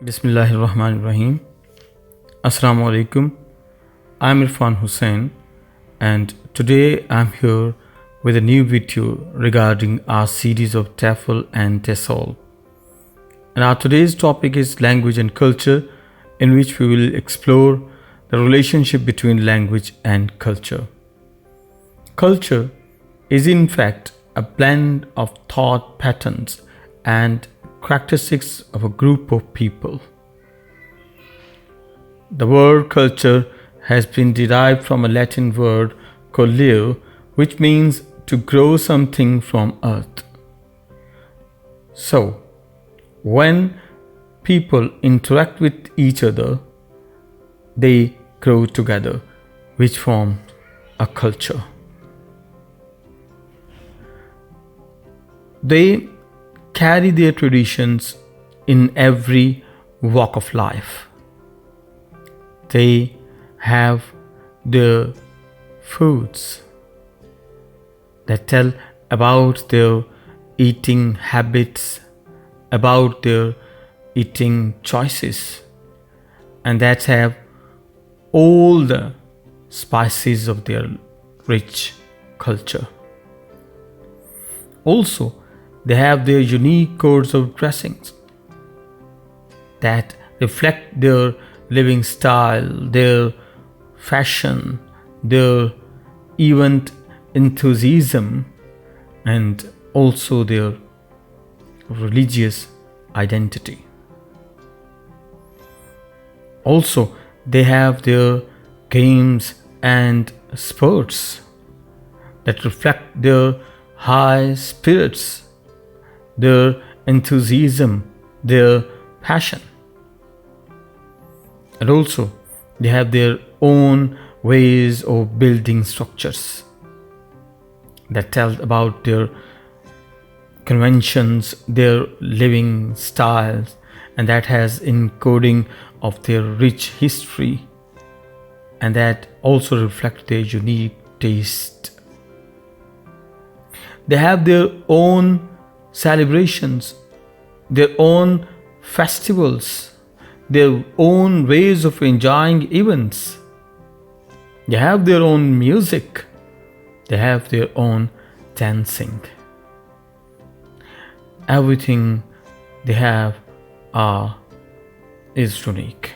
Bismillahirrahmanirrahim. Assalamu alaikum. I'm Irfan Hussain, and today I'm here with a new video regarding our series of TEFL and TESOL. And our today's topic is language and culture, in which we will explore the relationship between language and culture. Culture is in fact a blend of thought patterns and characteristics of a group of people. The word culture has been derived from a Latin word colere, which means to grow something from earth. So, when people interact with each other, they grow together, which forms a culture. They carry their traditions in every walk of life. They have their foods that tell about their eating habits, about their eating choices, and that have all the spices of their rich culture. Also, they have their unique codes of dressings that reflect their living style, their fashion, their event enthusiasm, and also their religious identity. Also, they have their games and sports that reflect their high spirits, their enthusiasm, their passion. And also, they have their own ways of building structures that tell about their conventions, their living styles, and that has encoding of their rich history, and that also reflect their unique taste. They have their own celebrations, their own festivals, their own ways of enjoying events. They have their own music. They have their own dancing. Everything they have is unique.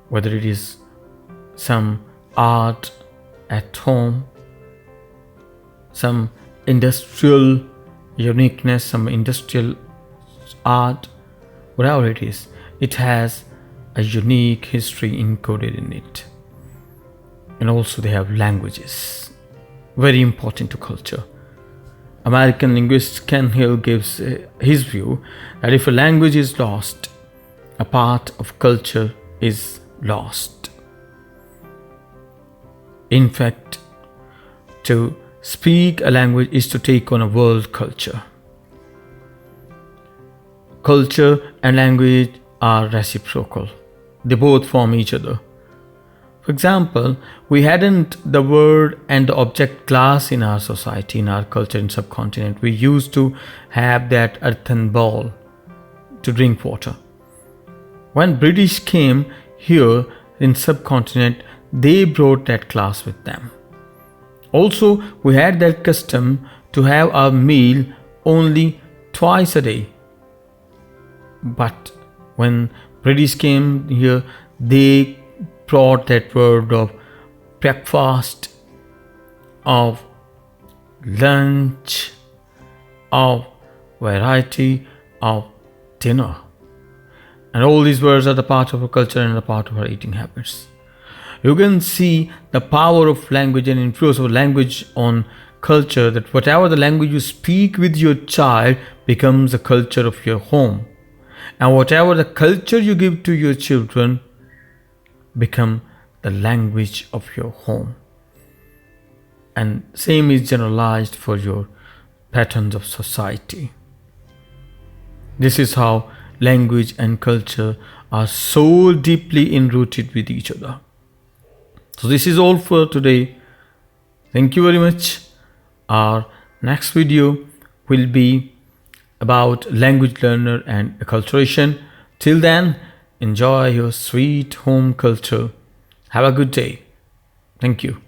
Whether it is some art at home, some industrial uniqueness, some industrial art, whatever it is, it has a unique history encoded in it. And also they have languages, very important to culture. American linguist Ken Hill gives his view that if a language is lost, a part of culture is lost. In fact, to speak a language is to take on a world culture. Culture and language are reciprocal. They both form each other. For example, we hadn't the word and the object glass in our society, in our culture in subcontinent. We used to have that earthen bowl to drink water. When British came here in subcontinent, they brought that glass with them. Also, we had that custom to have our meal only twice a day. But when British came here, they brought that word of breakfast, of lunch, of variety, of dinner. And all these words are the part of our culture and a part of our eating habits. You can see the power of language and influence of language on culture, that whatever the language you speak with your child becomes the culture of your home. And whatever the culture you give to your children become the language of your home. And same is generalized for your patterns of society. This is how language and culture are so deeply enrooted with each other. So this is all for today. Thank you very much. Our next video will be about language learner and acculturation. Till then, enjoy your sweet home culture. Have a good day. Thank you.